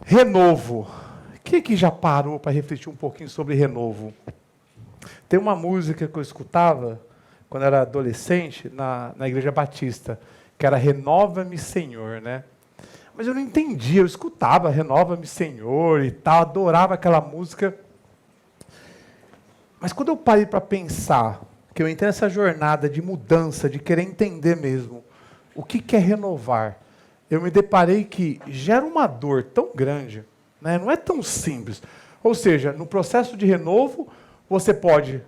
Renovo. Quem aqui já parou para refletir um pouquinho sobre renovo? Tem uma música que eu escutava quando era adolescente na Igreja Batista, que era Renova-me, Senhor, né? Mas eu não entendia, eu escutava Renova-me, Senhor e tal, adorava aquela música. Mas quando eu parei para pensar, que eu entrei nessa jornada de mudança, de querer entender mesmo o que é renovar, eu me deparei que gera uma dor tão grande, né? Não é tão simples. Ou seja, no processo de renovo, você pode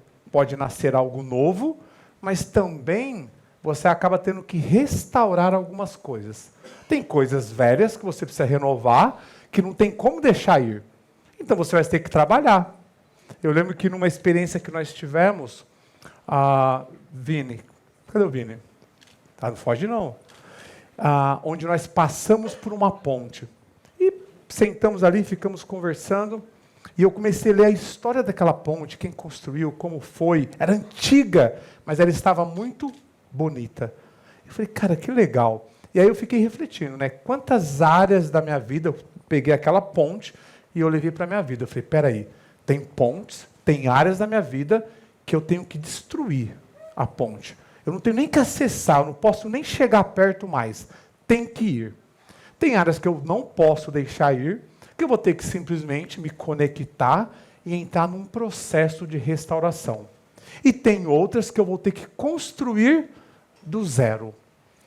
nascer algo novo, mas também você acaba tendo que restaurar algumas coisas. Tem coisas velhas que você precisa renovar, que não tem como deixar ir. Então você vai ter que trabalhar. Eu lembro que numa experiência que nós tivemos, Vini, cadê o Vini? Não foge não. Onde nós passamos por uma ponte. E sentamos ali, ficamos conversando, e eu comecei a ler a história daquela ponte, quem construiu, como foi. Era antiga, mas ela estava muito bonita. Eu falei, cara, que legal. E aí eu fiquei refletindo, né? Quantas áreas da minha vida, eu peguei aquela ponte e eu levei para a minha vida. Eu falei, peraí, tem pontes, tem áreas da minha vida que eu tenho que destruir a ponte. Eu não tenho nem que acessar, eu não posso nem chegar perto mais. Tem que ir. Tem áreas que eu não posso deixar ir, que eu vou ter que simplesmente me conectar e entrar num processo de restauração. E tem outras que eu vou ter que construir do zero.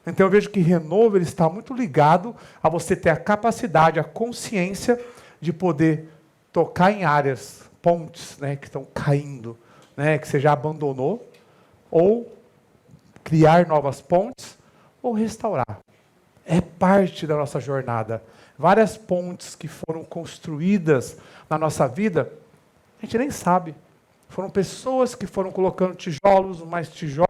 Então eu vejo que renovo ele está muito ligado a você ter a capacidade, a consciência de poder tocar em áreas, pontes, né, que estão caindo, né, que você já abandonou, ou criar novas pontes, ou restaurar. É parte da nossa jornada. Várias pontes que foram construídas na nossa vida, a gente nem sabe. Foram pessoas que foram colocando tijolos, mais tijolos.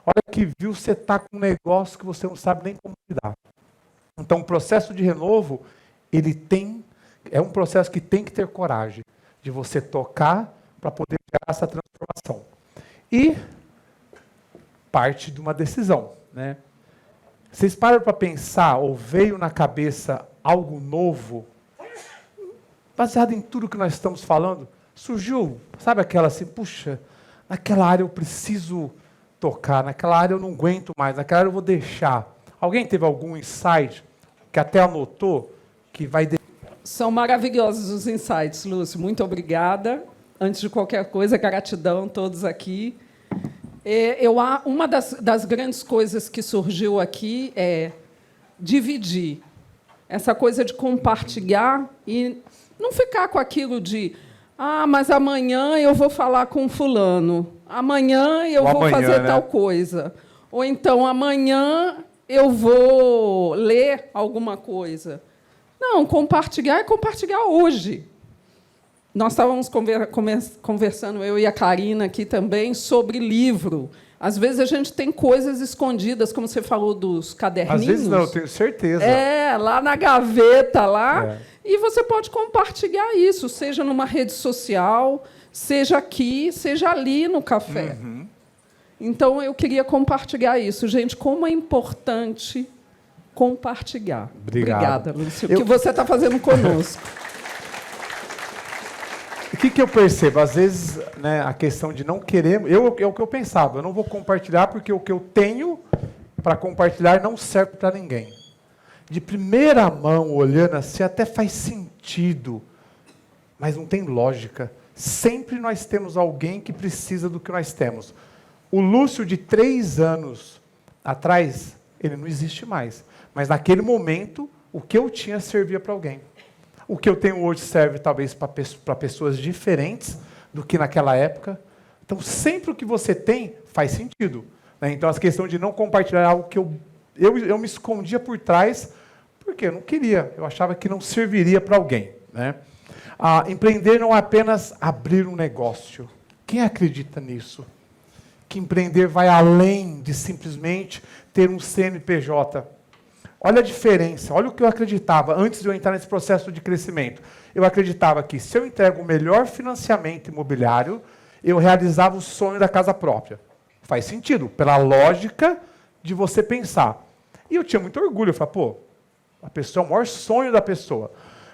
Olha que viu, você está com um negócio que você não sabe nem como lidar. Então, o processo de renovo, é um processo que tem que ter coragem de você tocar para poder gerar essa transformação. E parte de uma decisão, né? Vocês param para pensar, ou veio na cabeça algo novo, baseado em tudo que nós estamos falando? Surgiu, sabe aquela assim, puxa, naquela área eu preciso tocar, naquela área eu não aguento mais, naquela área eu vou deixar. Alguém teve algum insight que até anotou que vai... São maravilhosos os insights, Lúcio. Muito obrigada. Antes de qualquer coisa, gratidão a todos aqui. Uma das grandes coisas que surgiu aqui é dividir. Essa coisa de compartilhar e não ficar com aquilo de mas amanhã eu vou falar com fulano, amanhã eu vou fazer tal coisa. Ou então, amanhã eu vou ler alguma coisa. Não, compartilhar é compartilhar hoje. Nós estávamos conversando, eu e a Karina aqui também, sobre livro. Às vezes a gente tem coisas escondidas, como você falou dos caderninhos. Às vezes não, eu tenho certeza. Lá na gaveta, lá. E você pode compartilhar isso, seja numa rede social, seja aqui, seja ali no café. Uhum. Então, eu queria compartilhar isso. Gente, como é importante compartilhar. Obrigada, Lúcio, o que você está fazendo conosco. O que eu percebo? Às vezes, né, a questão de não querer... é o que eu pensava. Eu não vou compartilhar porque o que eu tenho para compartilhar não serve para ninguém. De primeira mão, olhando assim, até faz sentido, mas não tem lógica. Sempre nós temos alguém que precisa do que nós temos. O Lúcio, de 3 anos atrás, ele não existe mais. Mas, naquele momento, o que eu tinha servia para alguém. O que eu tenho hoje serve, talvez, para pessoas diferentes do que naquela época. Então, sempre o que você tem faz sentido, né? Então, essa questão de não compartilhar algo que eu me escondia por trás, porque eu não queria. Eu achava que não serviria para alguém, né? Empreender não é apenas abrir um negócio. Quem acredita nisso? Que empreender vai além de simplesmente ter um CNPJ. Olha a diferença, olha o que eu acreditava antes de eu entrar nesse processo de crescimento. Eu acreditava que se eu entrego o melhor financiamento imobiliário, eu realizava o sonho da casa própria. Faz sentido, pela lógica de você pensar. E eu tinha muito orgulho, eu falava, a pessoa é o maior sonho da pessoa.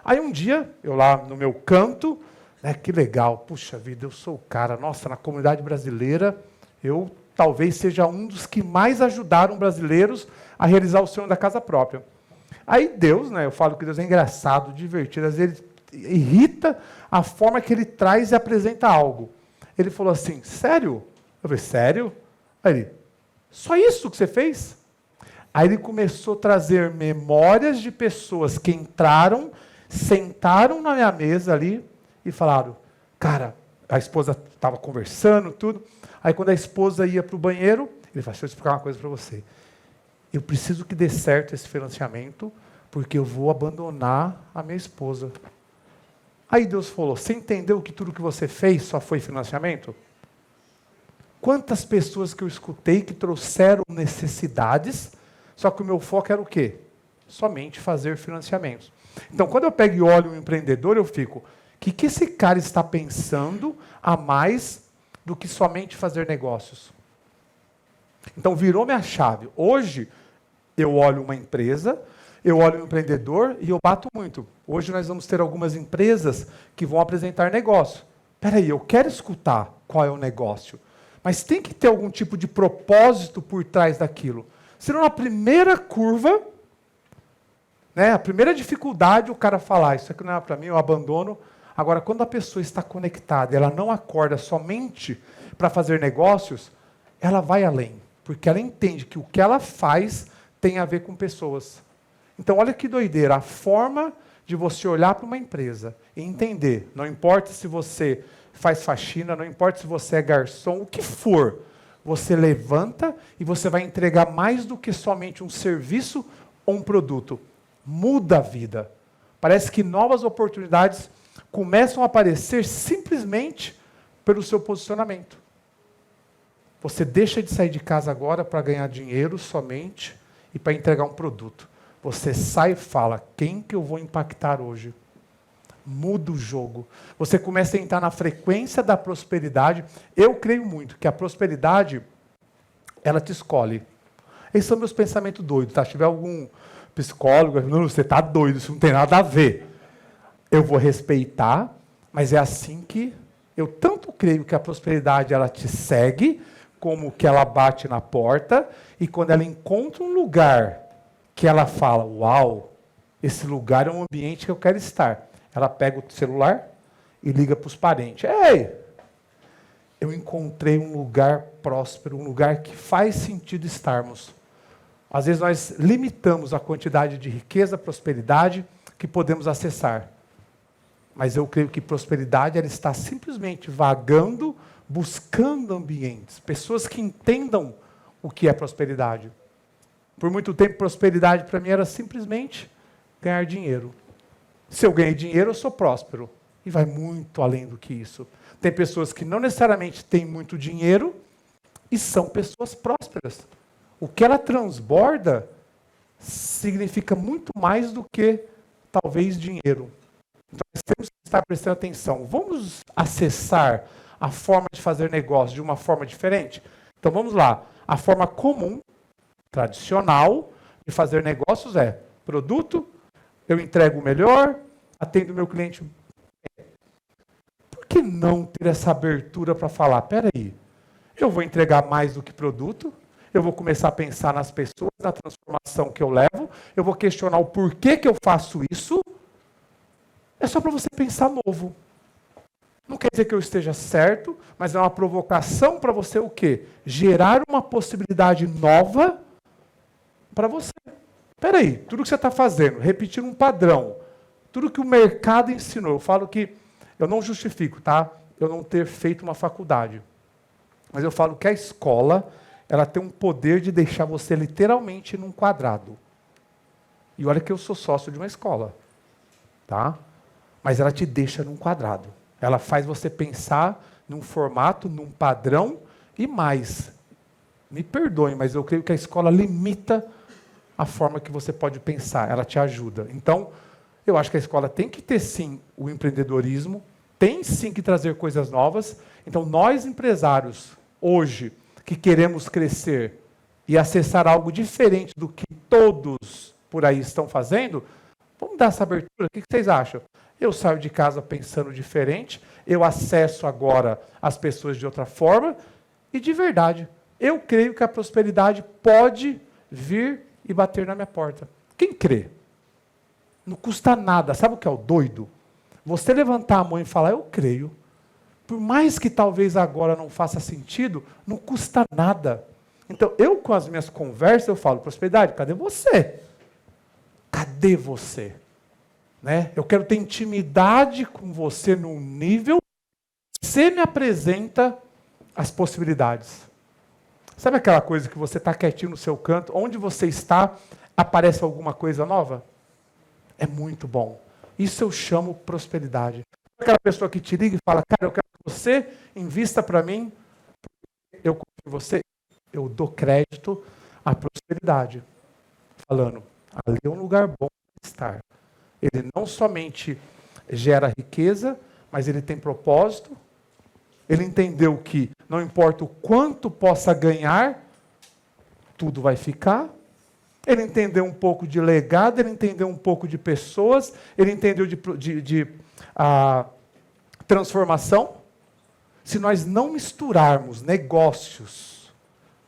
Aí um dia, eu lá no meu canto, né, que legal, puxa vida, eu sou o cara, nossa, na comunidade brasileira, eu talvez seja um dos que mais ajudaram brasileiros a realizar o sonho da casa própria. Aí Deus, né, eu falo que Deus é engraçado, divertido, às vezes ele irrita a forma que ele traz e apresenta algo. Ele falou assim, sério? Eu falei, sério? Aí ele, só isso que você fez? Aí ele começou a trazer memórias de pessoas que entraram, sentaram na minha mesa ali e falaram, cara, a esposa estava conversando, tudo. Aí quando a esposa ia para o banheiro, ele falou, deixa eu explicar uma coisa para você. Eu preciso que dê certo esse financiamento, porque eu vou abandonar a minha esposa. Aí Deus falou, você entendeu que tudo que você fez só foi financiamento? Quantas pessoas que eu escutei que trouxeram necessidades, só que o meu foco era o quê? Somente fazer financiamentos. Então, quando eu pego e olho um empreendedor, eu fico, o que esse cara está pensando a mais do que somente fazer negócios? Então, virou minha chave. Hoje, eu olho uma empresa, eu olho um empreendedor e eu bato muito. Hoje nós vamos ter algumas empresas que vão apresentar negócio. Espera aí, eu quero escutar qual é o negócio, mas tem que ter algum tipo de propósito por trás daquilo. Senão, na primeira curva, né, a primeira dificuldade, o cara falar, isso aqui não é para mim, eu abandono. Agora, quando a pessoa está conectada, ela não acorda somente para fazer negócios, ela vai além, porque ela entende que o que ela faz tem a ver com pessoas. Então, olha que doideira, a forma de você olhar para uma empresa e entender, não importa se você faz faxina, não importa se você é garçom, o que for, você levanta e você vai entregar mais do que somente um serviço ou um produto. Muda a vida. Parece que novas oportunidades começam a aparecer simplesmente pelo seu posicionamento. Você deixa de sair de casa agora para ganhar dinheiro somente e para entregar um produto. Você sai e fala, quem que eu vou impactar hoje? Muda o jogo. Você começa a entrar na frequência da prosperidade. Eu creio muito que a prosperidade, ela te escolhe. Esses são meus pensamentos doidos, tá? Se tiver algum psicólogo, não, você está doido, isso não tem nada a ver. Eu vou respeitar, mas é assim que eu tanto creio que a prosperidade, ela te segue, como que ela bate na porta, e quando ela encontra um lugar que ela fala, uau, esse lugar é um ambiente que eu quero estar. Ela pega o celular e liga para os parentes. Ei, eu encontrei um lugar próspero, um lugar que faz sentido estarmos. Às vezes nós limitamos a quantidade de riqueza, prosperidade que podemos acessar. Mas eu creio que prosperidade ela está simplesmente vagando, buscando ambientes, pessoas que entendam o que é prosperidade. Por muito tempo, prosperidade para mim era simplesmente ganhar dinheiro. Se eu ganhei dinheiro, eu sou próspero. E vai muito além do que isso. Tem pessoas que não necessariamente têm muito dinheiro e são pessoas prósperas. O que ela transborda significa muito mais do que, talvez, dinheiro. Então, nós temos que estar prestando atenção. Vamos acessar a forma de fazer negócio de uma forma diferente? Então, vamos lá. A forma comum, tradicional, de fazer negócios é produto, eu entrego o melhor, atendo o meu cliente. Por que não ter essa abertura para falar, espera aí, eu vou entregar mais do que produto, eu vou começar a pensar nas pessoas, na transformação que eu levo, eu vou questionar o porquê que eu faço isso. É só para você pensar novo. Não quer dizer que eu esteja certo, mas é uma provocação para você o quê? Gerar uma possibilidade nova para você. Espera aí, tudo que você está fazendo, repetir um padrão, tudo que o mercado ensinou, eu falo que, eu não justifico, tá? Eu não ter feito uma faculdade. Mas eu falo que a escola, ela tem um poder de deixar você literalmente num quadrado. E olha que eu sou sócio de uma escola, tá? Mas ela te deixa num quadrado. Ela faz você pensar num formato, num padrão e mais. Me perdoem, mas eu creio que a escola limita a forma que você pode pensar, ela te ajuda. Então, eu acho que a escola tem que ter, sim, o empreendedorismo, tem, sim, que trazer coisas novas. Então, nós, empresários, hoje, que queremos crescer e acessar algo diferente do que todos por aí estão fazendo, Vamos dar essa abertura? O que vocês acham? Eu saio de casa pensando diferente, eu acesso agora as pessoas de outra forma, e de verdade, eu creio que a prosperidade pode vir e bater na minha porta. Quem crê? Não custa nada. Sabe o que é o doido? Você levantar a mão e falar, eu creio. Por mais que talvez agora não faça sentido, não custa nada. Então, eu com as minhas conversas, eu falo, prosperidade, cadê você? Cadê você? Né? Eu quero ter intimidade com você num nível que você me apresenta as possibilidades. Sabe aquela coisa que você está quietinho no seu canto, onde você está, aparece alguma coisa nova? É muito bom. Isso eu chamo prosperidade. Aquela pessoa que te liga e fala, cara, eu quero que você invista para mim, eu confio em você, eu dou crédito à prosperidade. Falando, ali é um lugar bom para estar. Ele não somente gera riqueza, mas ele tem propósito. Ele entendeu que não importa o quanto possa ganhar, tudo vai ficar. Ele entendeu um pouco de legado, ele entendeu um pouco de pessoas, ele entendeu de transformação. Se nós não misturarmos negócios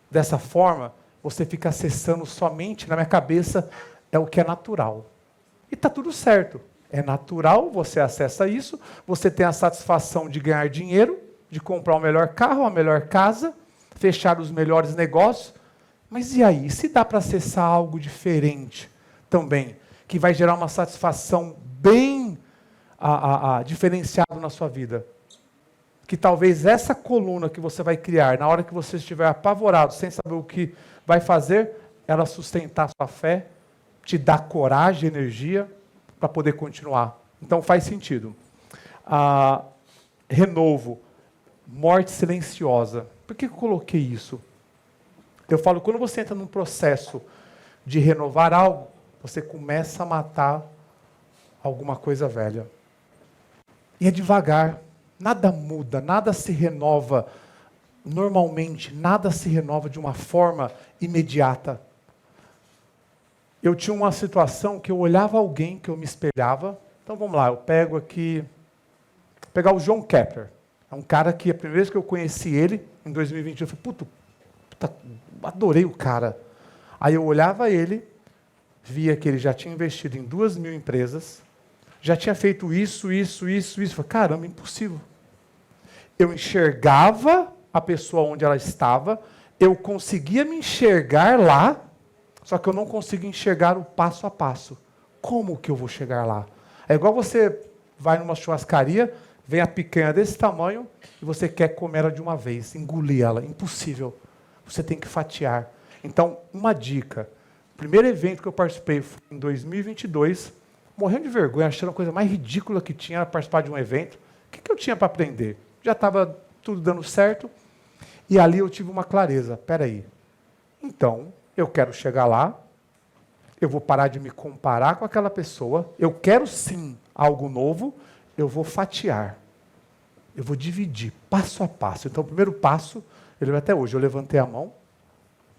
dessa forma, você fica acessando somente, na minha cabeça, é o que é natural. E está tudo certo. É natural, você acessa isso, você tem a satisfação de ganhar dinheiro, de comprar o melhor carro, a melhor casa, fechar os melhores negócios. Mas e aí? Se dá para acessar algo diferente também, que vai gerar uma satisfação bem diferenciada na sua vida? Que talvez essa coluna que você vai criar, na hora que você estiver apavorado, sem saber o que vai fazer, ela sustentar a sua fé, te dar coragem, energia, para poder continuar. Então faz sentido. Renovo, morte silenciosa. Por que eu coloquei isso? Eu falo, quando você entra num processo de renovar algo, você começa a matar alguma coisa velha. E é devagar, nada muda, nada se renova normalmente, nada se renova de uma forma imediata. Eu tinha uma situação que eu olhava alguém que eu me espelhava. Então vamos lá, eu pego aqui, vou pegar o John Kepler. É um cara que a primeira vez que eu conheci ele, em 2021, eu falei, puta, adorei o cara. Aí eu olhava ele, via que ele já tinha investido em 2.000 empresas, já tinha feito isso. Falei, caramba, impossível. Eu enxergava a pessoa onde ela estava, eu conseguia me enxergar lá, só que eu não conseguia enxergar o passo a passo. Como que eu vou chegar lá? É igual você vai numa churrascaria, vem a picanha desse tamanho e você quer comer ela de uma vez, engolir ela. Impossível. Você tem que fatiar. Então, uma dica. O primeiro evento que eu participei foi em 2022, morrendo de vergonha, achando a coisa mais ridícula que tinha participar de um evento. O que eu tinha para aprender? Já estava tudo dando certo. E ali eu tive uma clareza. Espera aí. Então, eu quero chegar lá, eu vou parar de me comparar com aquela pessoa, eu quero sim algo novo, eu vou fatiar. Eu vou dividir, passo a passo. Então, o primeiro passo, eu lembro até hoje, eu levantei a mão,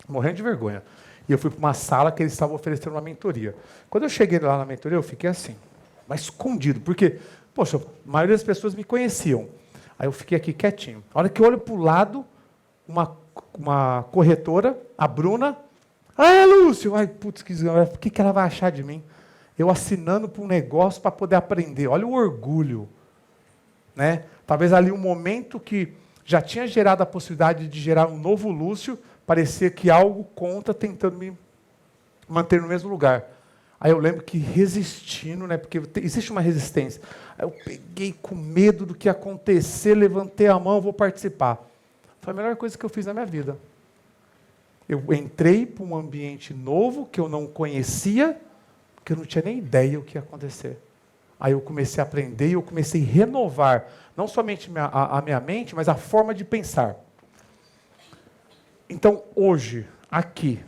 morrendo de vergonha, e eu fui para uma sala que eles estavam oferecendo uma mentoria. Quando eu cheguei lá na mentoria, eu fiquei assim, mas escondido, porque, poxa, a maioria das pessoas me conheciam. Aí eu fiquei aqui quietinho. A hora que eu olho para o lado, uma corretora, a Bruna, Lúcio, putz, o que ela vai achar de mim? Eu assinando para um negócio para poder aprender. Olha o orgulho. Né? Talvez ali um momento que já tinha gerado a possibilidade de gerar um novo Lúcio, parecia que algo contra tentando me manter no mesmo lugar. Aí eu lembro que resistindo, né, porque existe uma resistência. Aí eu peguei com medo do que ia acontecer, levantei a mão, vou participar. Foi a melhor coisa que eu fiz na minha vida. Eu entrei para um ambiente novo que eu não conhecia, que eu não tinha nem ideia o que ia acontecer. Aí eu comecei a aprender e eu comecei a renovar, não somente a minha mente, mas a forma de pensar. Então, hoje, aqui,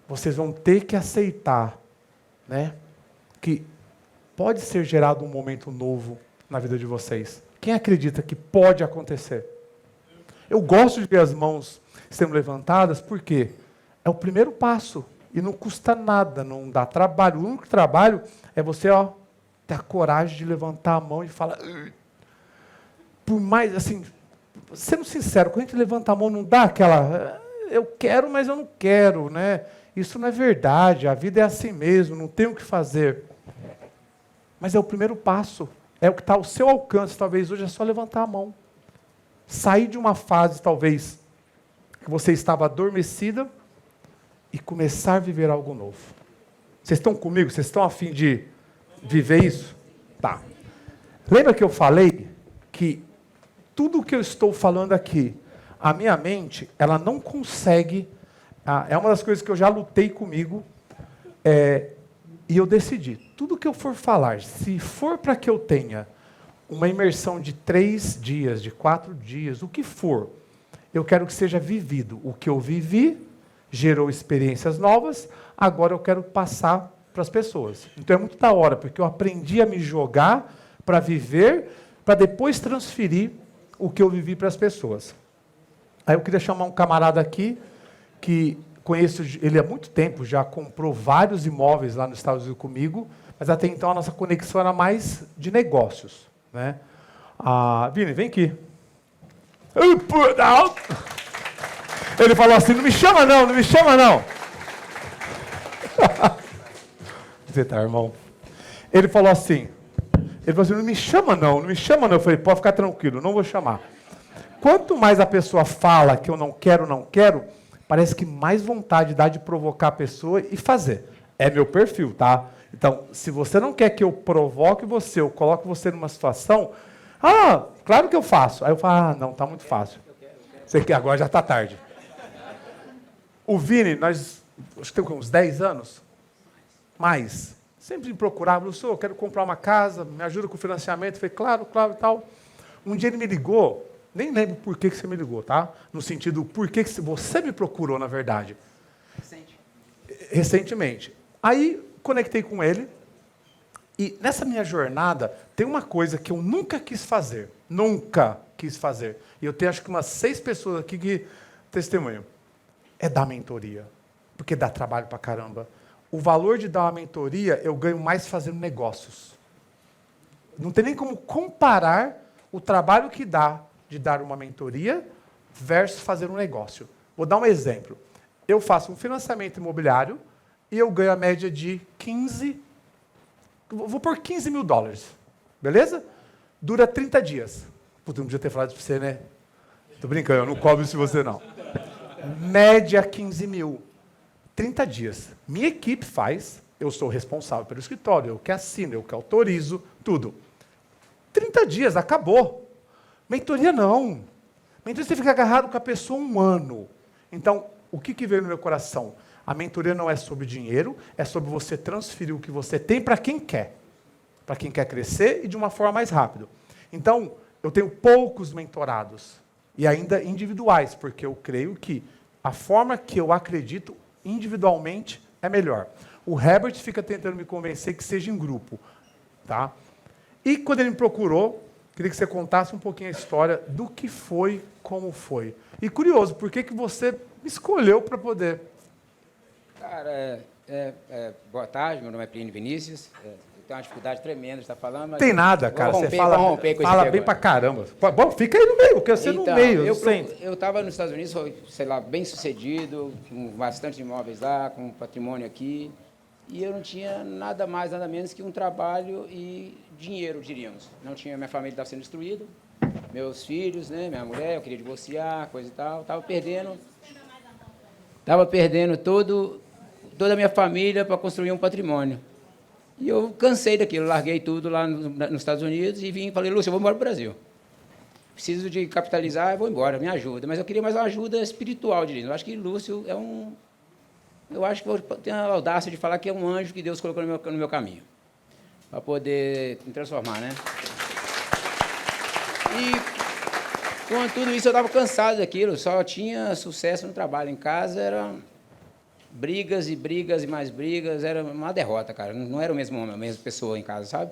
vocês vão ter que aceitar, né, que pode ser gerado um momento novo na vida de vocês. Quem acredita que pode acontecer? Eu gosto de ver as mãos sendo levantadas, porque é o primeiro passo. E não custa nada, não dá trabalho. O único trabalho é você, ó, ter a coragem de levantar a mão e falar... Por mais, assim, sendo sincero, quando a gente levanta a mão, não dá aquela... Eu quero, mas eu não quero, né? Isso não é verdade, a vida é assim mesmo, não tem o que fazer. Mas é o primeiro passo, é o que está ao seu alcance, talvez hoje é só levantar a mão. Sair de uma fase, talvez, que você estava adormecida e começar a viver algo novo. Vocês estão comigo? Vocês estão a fim de viver isso? Tá. Lembra que eu falei que tudo o que eu estou falando aqui, a minha mente, ela não consegue... é uma das coisas que eu já lutei comigo, e eu decidi, tudo que eu for falar, se for para que eu tenha uma imersão de 3 dias, de 4 dias, o que for, eu quero que seja vivido. O que eu vivi gerou experiências novas, agora eu quero passar para as pessoas. Então é muito da hora, porque eu aprendi a me jogar para viver, para depois transferir o que eu vivi para as pessoas. Aí eu queria chamar um camarada aqui, que conheço ele há muito tempo, já comprou vários imóveis lá nos Estados Unidos comigo, mas até então a nossa conexão era mais de negócios, né? Vini, vem aqui. Ele falou assim, não me chama não, não me chama não. Você tá, irmão? Ele falou assim, não me chama não, não me chama não. Eu falei, pode ficar tranquilo, não vou chamar. Quanto mais a pessoa fala que eu não quero, parece que mais vontade dá de provocar a pessoa e fazer. É meu perfil, tá? Então, se você não quer que eu provoque você, eu coloque você numa situação, claro que eu faço. Aí eu falo, não, tá muito fácil. Você quer, agora já está tarde. O Vini, nós, acho que tem uns 10 anos, mais, sempre me procurava, eu quero comprar uma casa, me ajuda com o financiamento. Eu falei, claro, claro e tal. Um dia ele me ligou, nem lembro por que você me ligou, tá? No sentido, por que você me procurou, na verdade. Recentemente. Aí, conectei com ele, e nessa minha jornada, tem uma coisa que eu nunca quis fazer. E eu tenho, acho que umas 6 pessoas aqui que testemunham. É dar mentoria. Porque dá trabalho pra caramba. O valor de dar uma mentoria, eu ganho mais fazendo negócios. Não tem nem como comparar o trabalho que dá de dar uma mentoria versus fazer um negócio. Vou dar um exemplo. Eu faço um financiamento imobiliário e eu ganho a média de 15... Vou pôr $15 mil. Beleza? Dura 30 dias. Puta, não podia ter falado isso pra você, né? Tô brincando, eu não cobro isso de você, não. Média 15 mil. 30 dias. Minha equipe faz, eu sou responsável pelo escritório, eu que assino, eu que autorizo, tudo. 30 dias, acabou. Mentoria não. Mentoria você fica agarrado com a pessoa 1 ano. Então, o que veio no meu coração? A mentoria não é sobre dinheiro, é sobre você transferir o que você tem para quem quer. Para quem quer crescer e de uma forma mais rápida. Então, eu tenho poucos mentorados. E ainda individuais, porque eu creio que a forma que eu acredito individualmente é melhor. O Herbert fica tentando me convencer que seja em grupo. Tá? E quando ele me procurou, queria que você contasse um pouquinho a história do que foi, como foi. E curioso, por que você me escolheu para poder... Cara, boa tarde, meu nome é Plínio Vinícius. Eu tenho uma dificuldade tremenda de estar falando. Mas tem nada, cara. Você fala bem pra caramba. Bom, fica aí no meio, porque você no meio. Eu estava nos Estados Unidos, sei lá, bem sucedido, com bastante imóveis lá, com patrimônio aqui. E eu não tinha nada mais, nada menos que um trabalho e dinheiro, diríamos. Não tinha, minha família estava sendo destruída, meus filhos, né, minha mulher, eu queria divorciar, coisa e tal. Estava perdendo toda a minha família para construir um patrimônio. E eu cansei daquilo, larguei tudo lá nos Estados Unidos e vim e falei, Lúcio, eu vou embora para o Brasil. Preciso de capitalizar, eu vou embora, me ajuda. Mas eu queria mais uma ajuda espiritual, diria. Eu acho que Lúcio é um... Eu acho que eu tenho a audácia de falar que é um anjo que Deus colocou no meu caminho, para poder me transformar, né? E com tudo isso eu estava cansado daquilo, só tinha sucesso no trabalho. Em casa era brigas e mais brigas, era uma derrota, cara. Não era o mesmo homem, a mesma pessoa em casa, sabe?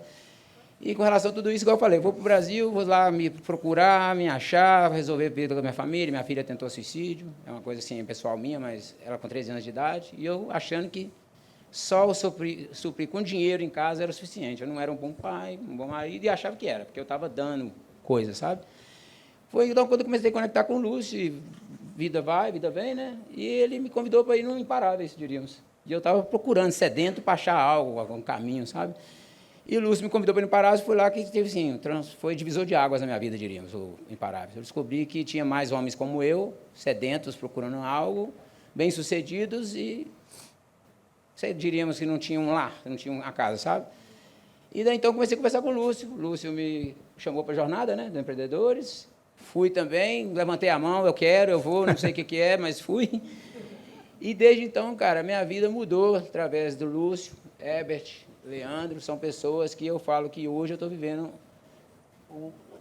E com relação a tudo isso, igual eu falei, vou para o Brasil, vou lá me procurar, me achar, resolver a vida com a minha família. Minha filha tentou suicídio, é uma coisa assim pessoal minha, mas ela com 13 anos de idade, e eu achando que só o suprir com dinheiro em casa era o suficiente. Eu não era um bom pai, um bom marido, e achava que era, porque eu estava dando coisas, sabe? Foi então quando eu comecei a conectar com o Lúcio, vida vai, vida vem, né? E ele me convidou para ir no Imparáveis, diríamos. E eu estava procurando, sedento, para achar algo, algum caminho, sabe? E o Lúcio me convidou para ir no Imparáveis, foi lá que teve, assim, foi divisor de águas na minha vida, diríamos, o Imparáveis. Eu descobri que tinha mais homens como eu, sedentos, procurando algo, bem-sucedidos e, diríamos que não tinham um lar, não tinham uma casa, sabe? E daí, então, comecei a conversar com o Lúcio me chamou para a jornada, né, dos empreendedores. Fui também, levantei a mão, eu quero, eu vou, não sei o que é, mas fui. E desde então, cara, minha vida mudou através do Lúcio, Herbert, Leandro, são pessoas que eu falo que hoje eu estou vivendo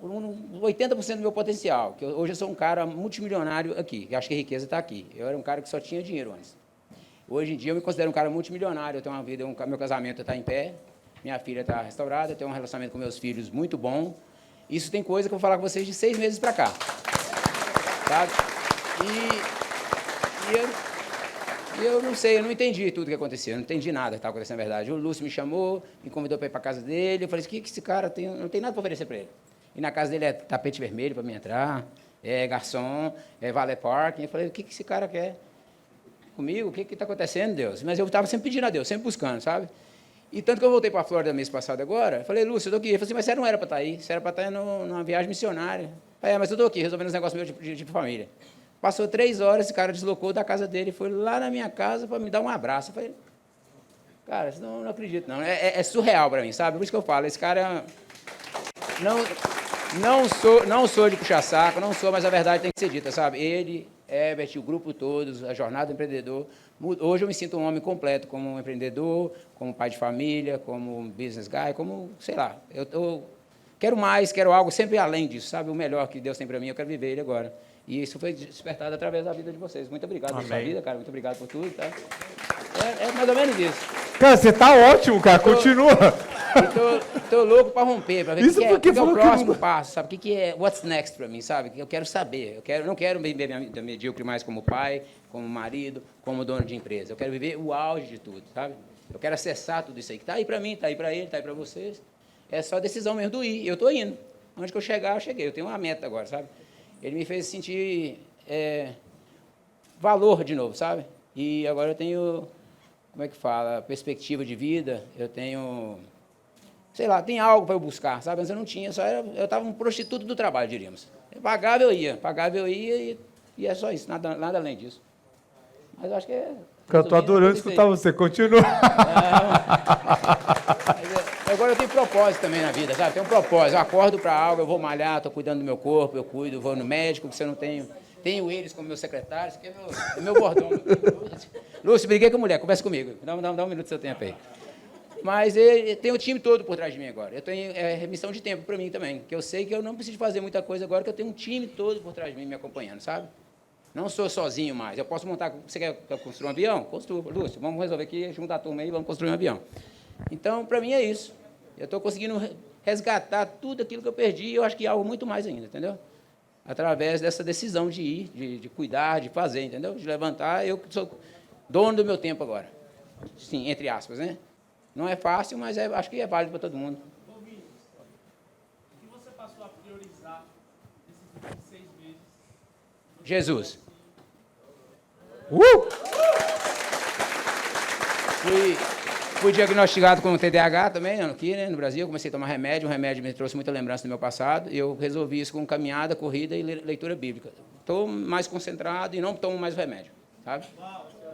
80% do meu potencial, que hoje eu sou um cara multimilionário aqui, que acho que a riqueza está aqui. Eu era um cara que só tinha dinheiro antes. Hoje em dia eu me considero um cara multimilionário, eu tenho uma vida, meu casamento está em pé, minha filha está restaurada, eu tenho um relacionamento com meus filhos muito bom. Isso tem coisa que eu vou falar com vocês de 6 meses para cá. Sabe? E eu não sei, eu não entendi tudo que aconteceu, eu não entendi nada que estava acontecendo na verdade. O Lúcio me chamou, me convidou para ir para a casa dele, eu falei, o que esse cara tem? Não tem nada para oferecer para ele. E na casa dele é tapete vermelho para mim entrar, é garçom, é valet parking. Eu falei, o que esse cara quer comigo? O que está acontecendo, Deus? Mas eu estava sempre pedindo a Deus, sempre buscando, sabe? E tanto que eu voltei para a Flórida mês passado agora, eu falei, Lúcio, eu estou aqui. Ele falou assim, mas você não era para estar aí, você era para estar numa viagem missionária. Eu falei, mas eu estou aqui, resolvendo os negócios meus de família. Passou 3 horas, esse cara deslocou da casa dele, foi lá na minha casa para me dar um abraço. Eu falei, cara, isso não acredito, não. É surreal para mim, sabe? Por isso que eu falo, esse cara... Não sou de puxar saco, não sou, mas a verdade tem que ser dita, sabe? Ele, Herbert, o grupo todos, a jornada do empreendedor. Hoje eu me sinto um homem completo, como um empreendedor, como pai de família, como um business guy, como, sei lá. Eu quero mais, quero algo sempre além disso, sabe? O melhor que Deus tem para mim, eu quero viver ele agora. E isso foi despertado através da vida de vocês. Muito obrigado pela sua vida, cara. Muito obrigado por tudo, tá? É mais ou menos isso. Cara, você tá ótimo, cara. Continua. Tô louco para romper, para ver Isso o que é o próximo não... passo, sabe? O que é what's next para mim, sabe? Eu quero saber. Eu não quero viver minha vida medíocre mais como pai, como marido, como dono de empresa. Eu quero viver o auge de tudo, sabe? Eu quero acessar tudo isso aí que está aí para mim, está aí para ele, está aí para vocês. É só decisão mesmo do ir. Eu estou indo. Onde que eu chegar, eu cheguei. Eu tenho uma meta agora, sabe? Ele me fez sentir valor de novo, sabe? E agora eu tenho, como é que fala, perspectiva de vida, eu tenho, sei lá, tem algo para eu buscar, sabe? Mas eu não tinha, eu estava um prostituto do trabalho, diríamos. Eu pagava, eu ia e é só isso, nada além disso. Mas eu acho que é... Eu estou adorando escutar você, continua. Agora eu tenho propósito também na vida, sabe? Tenho um propósito, eu acordo para algo, eu vou malhar, estou cuidando do meu corpo, eu cuido, vou no médico, porque eu não tenho... Tenho eles como meu secretário, isso aqui é meu bordão. Lúcio, briguei com a mulher, conversa comigo. Dá um minuto do seu tempo aí. Mas tem o time todo por trás de mim agora. Eu tenho remissão de tempo para mim também, que eu sei que eu não preciso fazer muita coisa agora, que eu tenho um time todo por trás de mim me acompanhando, sabe? Não sou sozinho mais. Eu posso montar... Você quer construir um avião? Construa. Lúcio, vamos resolver aqui, juntar a turma aí, vamos construir um avião. Então, para mim é isso. Eu estou conseguindo resgatar tudo aquilo que eu perdi e eu acho que algo muito mais ainda, entendeu? Através dessa decisão de ir, de cuidar, de fazer, entendeu? De levantar. Eu sou dono do meu tempo agora. Sim, entre aspas, né? Não é fácil, mas acho que é válido para todo mundo. O que você passou a priorizar nesses últimos 6 meses? Jesus. Fui diagnosticado com TDAH também, aqui, né, no Brasil. Comecei a tomar remédio. O remédio me trouxe muita lembrança do meu passado. E eu resolvi isso com caminhada, corrida e leitura bíblica. Estou mais concentrado e não tomo mais o remédio, sabe?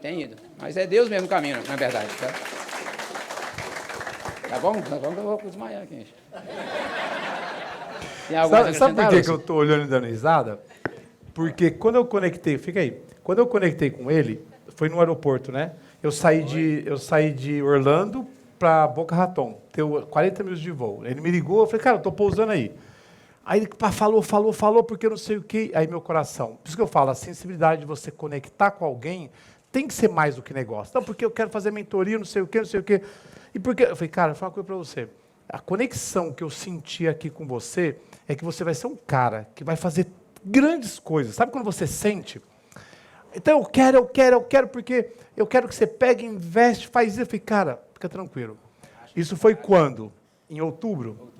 Tem ido. Mas é Deus mesmo o caminho, na verdade. Tá bom? Tá bom que eu vou desmaiar aqui. Sabe por que eu estou olhando e dando risada? Porque quando eu conectei, fica aí, quando eu conectei com ele, foi no aeroporto, né? Eu saí de Orlando para Boca Raton, tenho 40 minutos de voo. Ele me ligou, eu falei, cara, eu estou pousando aí. Aí ele falou, porque eu não sei o quê. Aí meu coração, por isso que eu falo, a sensibilidade de você conectar com alguém tem que ser mais do que negócio. Não, porque eu quero fazer mentoria, não sei o quê. E porque, eu falei, cara, eu vou falar uma coisa para você. A conexão que eu senti aqui com você é que você vai ser um cara que vai fazer grandes coisas. Sabe quando você sente? Então eu quero, porque eu quero que você pegue, investe, faz isso. Eu falei, cara, fica tranquilo. Isso foi quando? Em outubro?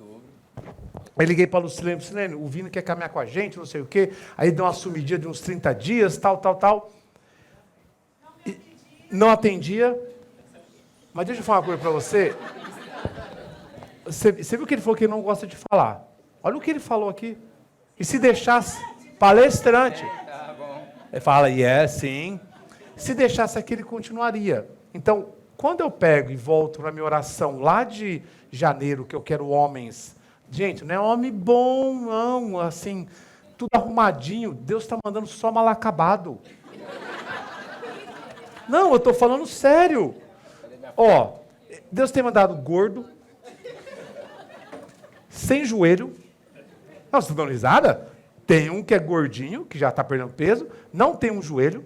Aí liguei para a Lucilene, o Vino quer caminhar com a gente, não sei o quê. Aí deu uma sumidinha de uns 30 dias, tal. Não atendia. Mas deixa eu falar uma coisa para você. Você viu que ele falou que ele não gosta de falar. Olha o que ele falou aqui. E se deixasse, palestrante. Ele fala, sim. Se deixasse aqui, ele continuaria. Então, quando eu pego e volto para a minha oração lá de janeiro, que eu quero homens. Gente, não é homem bom, não. Assim, tudo arrumadinho. Deus está mandando só mal acabado. Não, eu estou falando sério. Ó, Deus tem mandado gordo, sem joelho. Não, vocês dão risada? Tem um que é gordinho, que já está perdendo peso, não tem um joelho.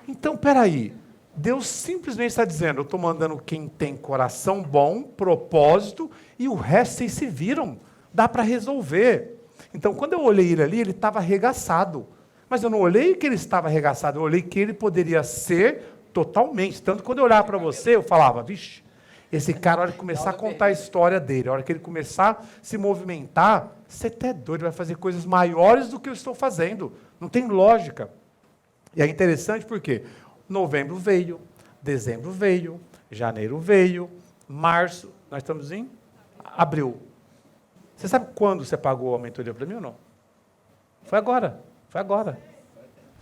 Então, peraí. Deus simplesmente está dizendo, eu estou mandando quem tem coração bom, propósito, e o resto vocês se viram. Dá para resolver. Então, quando eu olhei ele ali, ele estava arregaçado. Mas eu não olhei que ele estava arregaçado, eu olhei que ele poderia ser totalmente. Tanto que quando eu olhava para você, eu falava, vixe, esse cara, a hora que começar a contar a história dele, a hora que ele começar a se movimentar, você até é doido, vai fazer coisas maiores do que eu estou fazendo. Não tem lógica. E é interessante porque novembro veio, dezembro veio, janeiro veio, março, nós estamos em abril. Você sabe quando você pagou a mentoria para mim ou não? Foi agora.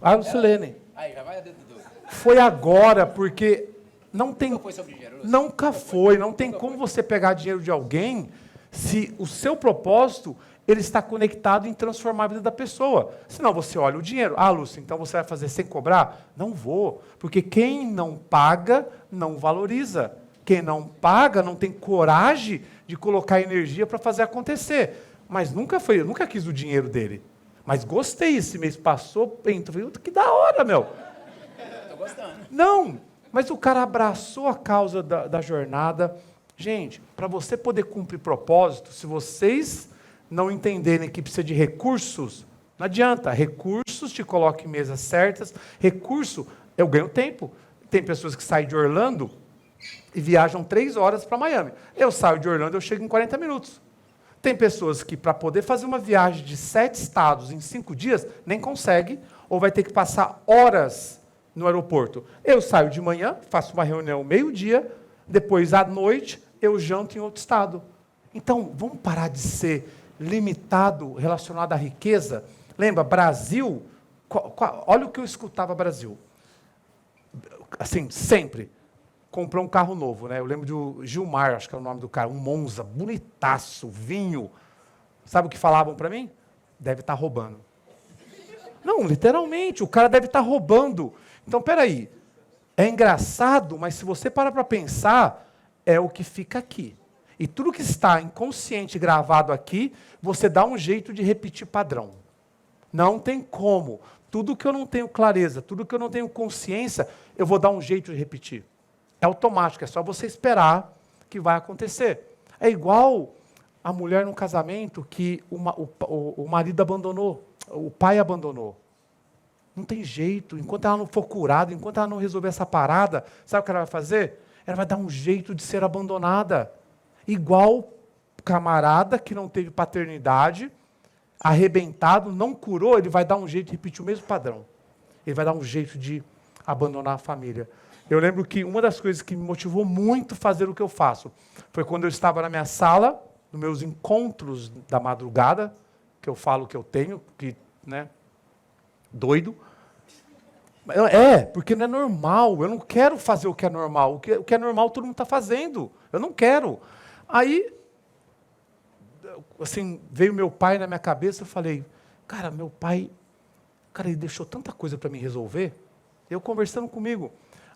Ah, Lucilene. Aí, já vai dentro do... Foi agora, porque não tem... Nunca foi sobre dinheiro? Nunca foi. Não tem como você pegar dinheiro de alguém se o seu propósito ele está conectado em transformar a vida da pessoa. Senão você olha o dinheiro. Ah, Lúcio, então você vai fazer sem cobrar? Não vou. Porque quem não paga, não valoriza. Quem não paga, não tem coragem de colocar energia para fazer acontecer. Mas nunca quis o dinheiro dele. Mas gostei, esse mês passou, falei, que da hora, meu. Estou gostando. Não, mas o cara abraçou a causa da jornada. Gente, para você poder cumprir propósito, se vocês não entenderem que precisa de recursos, não adianta. Recursos te colocam em mesas certas. Recurso, eu ganho tempo. Tem pessoas que saem de Orlando e viajam 3 horas para Miami. Eu saio de Orlando, eu chego em 40 minutos. Tem pessoas que, para poder fazer uma viagem de 7 estados em 5 dias, nem consegue, ou vai ter que passar horas no aeroporto. Eu saio de manhã, faço uma reunião meio-dia, depois à noite eu janto em outro estado. Então, vamos parar de ser limitado relacionado à riqueza? Lembra, Brasil, olha o que eu escutava Brasil. Assim, sempre. Comprou um carro novo, né? Eu lembro do Gilmar, acho que é o nome do cara, um Monza, bonitaço, vinho. Sabe o que falavam para mim? Deve estar roubando. Não, literalmente, o cara deve estar roubando. Então, peraí, é engraçado, mas se você parar para pensar, é o que fica aqui. E tudo que está inconsciente gravado aqui, você dá um jeito de repetir padrão. Não tem como. Tudo que eu não tenho clareza, tudo que eu não tenho consciência, eu vou dar um jeito de repetir. É automático, é só você esperar que vai acontecer. É igual a mulher num casamento que o marido abandonou, o pai abandonou. Não tem jeito, enquanto ela não for curada, enquanto ela não resolver essa parada, sabe o que ela vai fazer? Ela vai dar um jeito de ser abandonada. Igual camarada que não teve paternidade, arrebentado, não curou, ele vai dar um jeito de repetir o mesmo padrão. Ele vai dar um jeito de abandonar a família. Eu lembro que uma das coisas que me motivou muito a fazer o que eu faço foi quando eu estava na minha sala, nos meus encontros da madrugada, que eu falo que eu tenho, que, né, doido. Porque não é normal, eu não quero fazer o que é normal. O que é normal todo mundo está fazendo, eu não quero. Aí, assim, veio meu pai na minha cabeça, eu falei, cara, meu pai, ele deixou tanta coisa para mim resolver, eu conversando comigo.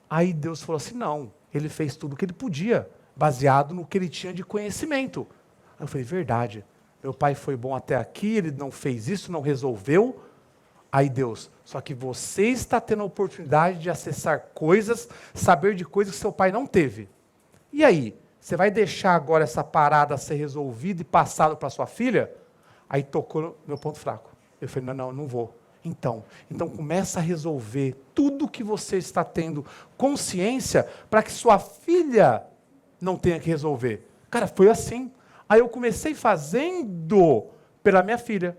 Aí Deus falou assim, não, ele fez tudo o que ele podia, baseado no que ele tinha de conhecimento. Aí eu falei, verdade, meu pai foi bom até aqui, ele não fez isso, não resolveu. Aí Deus, só que você está tendo a oportunidade de acessar coisas, saber de coisas que seu pai não teve. E aí, Você vai deixar agora essa parada ser resolvida e passada para sua filha? Aí tocou no meu ponto fraco. Eu falei, não vou. Então começa a resolver tudo que você está tendo consciência para que sua filha não tenha que resolver. Cara, foi assim. Aí eu comecei fazendo pela minha filha.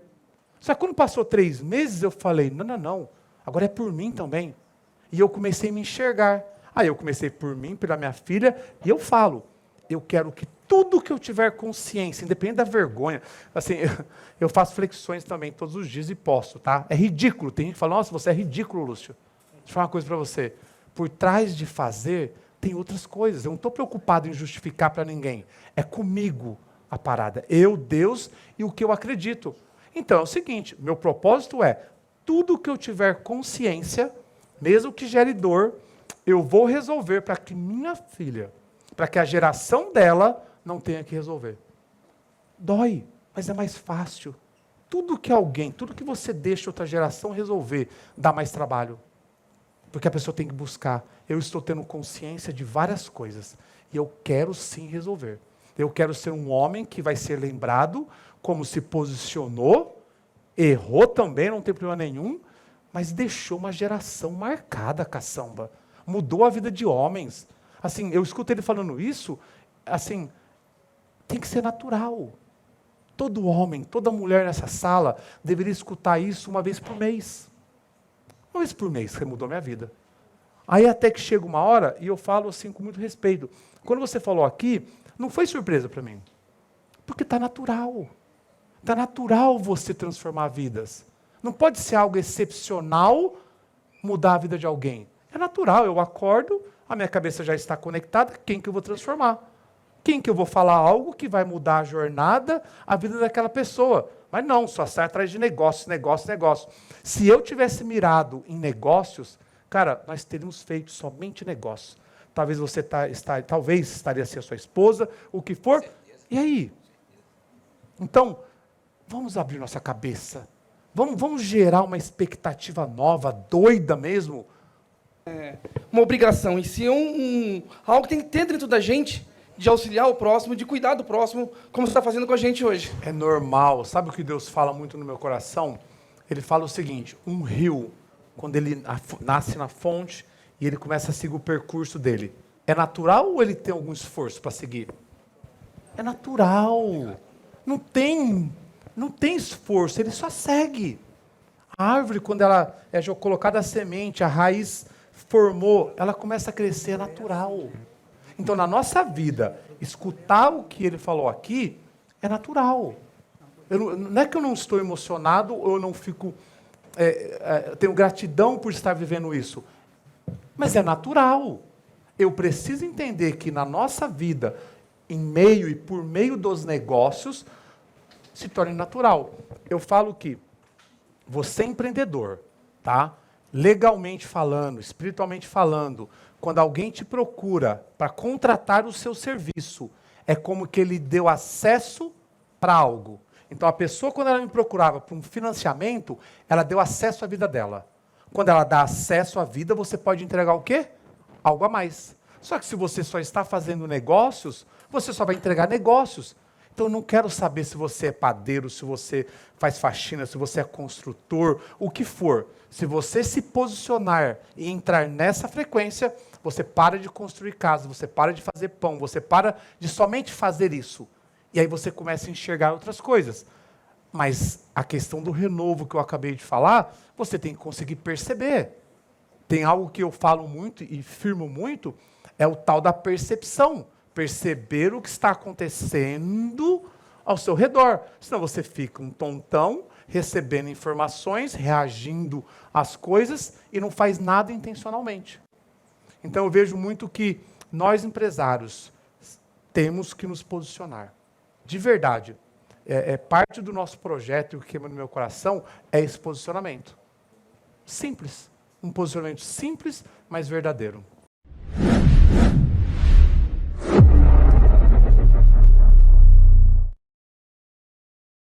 Só que quando passou 3 meses, eu falei, não, agora é por mim também. E eu comecei a me enxergar. Aí eu comecei por mim, pela minha filha, e eu falo, eu quero que tudo que eu tiver consciência, independente da vergonha, assim, eu faço flexões também todos os dias e posto, tá? É ridículo, tem gente que fala, nossa, você é ridículo, Lúcio. Deixa eu falar uma coisa para você. Por trás de fazer, tem outras coisas. Eu não estou preocupado em justificar para ninguém. É comigo a parada. Eu, Deus e o que eu acredito. Então, é o seguinte, meu propósito é, tudo que eu tiver consciência, mesmo que gere dor, eu vou resolver para que minha filha, para que a geração dela não tenha que resolver. Dói, mas é mais fácil. Tudo que você deixa outra geração resolver, dá mais trabalho. Porque a pessoa tem que buscar. Eu estou tendo consciência de várias coisas. E eu quero sim resolver. Eu quero ser um homem que vai ser lembrado como se posicionou, errou também, não tem problema nenhum, mas deixou uma geração marcada, caçamba. Mudou a vida de homens. Assim, eu escuto ele falando isso, assim, tem que ser natural. Todo homem, toda mulher nessa sala deveria escutar isso uma vez por mês. Uma vez por mês, que mudou minha vida. Aí até que chega uma hora, e eu falo assim com muito respeito. Quando você falou aqui, não foi surpresa para mim. Porque está natural. Está natural você transformar vidas. Não pode ser algo excepcional mudar a vida de alguém. É natural, eu acordo, a minha cabeça já está conectada, quem que eu vou transformar? Quem que eu vou falar algo que vai mudar a jornada, a vida daquela pessoa? Mas não, só sai atrás de negócio. Se eu tivesse mirado em negócios, cara, nós teríamos feito somente negócios. Talvez você talvez estaria assim a sua esposa, o que for. E aí? Então, vamos abrir nossa cabeça. Vamos gerar uma expectativa nova, doida mesmo. Uma obrigação, e se algo que tem que ter dentro da gente, de auxiliar o próximo, de cuidar do próximo, como você está fazendo com a gente hoje. É normal. Sabe o que Deus fala muito no meu coração? Ele fala o seguinte, um rio, quando ele nasce na fonte e ele começa a seguir o percurso dele, é natural ou ele tem algum esforço para seguir? É natural. Não tem esforço, ele só segue. A árvore, quando ela é colocada a semente, a raiz formou, ela começa a crescer, é natural. Então, na nossa vida, escutar o que ele falou aqui é natural. Não é que eu não estou emocionado ou eu não fico... tenho gratidão por estar vivendo isso. Mas é natural. Eu preciso entender que na nossa vida, em meio e por meio dos negócios, se torne natural. Eu falo que você é empreendedor, tá? Legalmente falando, espiritualmente falando, quando alguém te procura para contratar o seu serviço, é como que ele deu acesso para algo. Então, a pessoa, quando ela me procurava para um financiamento, ela deu acesso à vida dela. Quando ela dá acesso à vida, você pode entregar o quê? Algo a mais. Só que se você só está fazendo negócios, você só vai entregar negócios. Então, eu não quero saber se você é padeiro, se você faz faxina, se você é construtor, o que for. Se você se posicionar e entrar nessa frequência, você para de construir casa, você para de fazer pão, você para de somente fazer isso. E aí você começa a enxergar outras coisas. Mas a questão do renovo que eu acabei de falar, você tem que conseguir perceber. Tem algo que eu falo muito e firmo muito, é o tal da percepção. Perceber o que está acontecendo ao seu redor. Senão você fica um tontão, recebendo informações, reagindo às coisas e não faz nada intencionalmente. Então eu vejo muito que nós empresários temos que nos posicionar. De verdade. Parte do nosso projeto, e o que queima no meu coração, é esse posicionamento. Simples. Um posicionamento simples, mas verdadeiro.